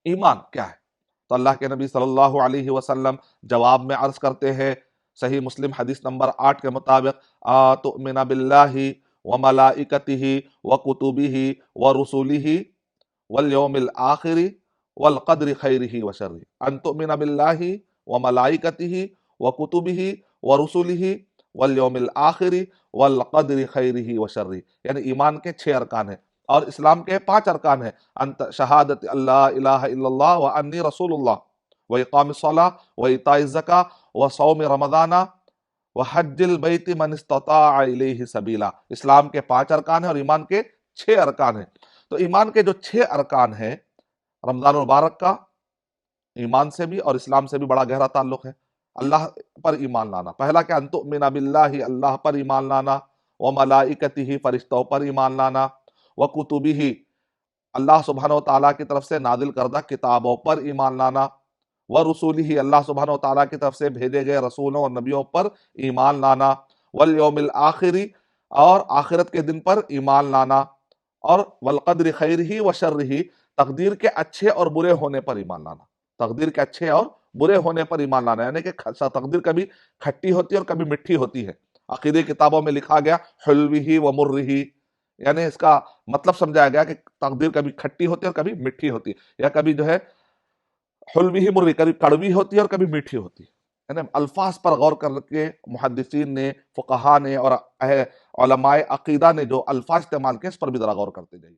ایمان کیا ہے؟ تو اللہ کے نبی صلی اللہ علیہ وسلم جواب میں عرض کرتے ہیں، صحیح مسلم حدیث نمبر 8 کے مطابق، تؤمن باللہ وملائکتہ وکتبہ ورسلہ والیوم الآخر والقدر خیرہ وشرہ، ان تؤمن باللہ وملائکتہ وکتبہ ورسلہ والیوم الآخر والقدر خیرہ وشرہ، یعنی ایمان کے 6 ارکان ہیں اور اسلام کے 5 ارکان ہیں، انت شہادت اللہ الہ الا اللہ وانی رسول اللہ واقام الصلاۃ وایتاء الزکاۃ وصوم رمضان وحج البیت من استطاع الیہ سبیلا۔ اسلام کے 5 ارکان ہیں اور ایمان کے 6 ارکان ہیں۔ تو ایمان کے جو 6 ارکان ہیں، رمضان المبارک کا ایمان سے بھی اور اسلام سے بھی بڑا گہرا تعلق ہے۔ اللہ پر ایمان لانا، پہلا کہ ان تؤمن باللہ، اللہ پر ایمان لانا، وملائکتہ، فرشتوں پر ایمان لانا، وکتبہ، اللہ سبحانہ و تعالیٰ کی طرف سے نازل کردہ کتابوں پر ایمان لانا، ورسولہ، اللہ سبحانہ و تعالیٰ کی طرف سے بھیجے گئے رسولوں اور نبیوں پر ایمان لانا، والیوم الآخر، اور آخرت کے دن پر ایمان لانا، اور والقدر خیرہ وشرہ، تقدیر کے اچھے اور برے ہونے پر ایمان لانا، تقدیر کے اچھے اور برے ہونے پر ایمان لانا، یعنی کہ تقدیر کبھی کھٹی ہوتی ہے اور کبھی میٹھی ہوتی ہے۔ عقیدے کتابوں میں لکھا گیا حلوہ ومرہ، یعنی اس کا مطلب سمجھایا گیا کہ تقدیر کبھی کھٹی ہوتی ہے اور کبھی میٹھی ہوتی ہے، یا کبھی جو ہے حلوہ مرہ، کبھی کڑوی ہوتی ہے اور کبھی میٹھی ہوتی ہے۔ یعنی الفاظ پر غور کر کے محدثین نے، فقہا نے اور علماء عقیدہ نے جو الفاظ استعمال کیے، اس پر بھی ذرا غور کرتے جائیے۔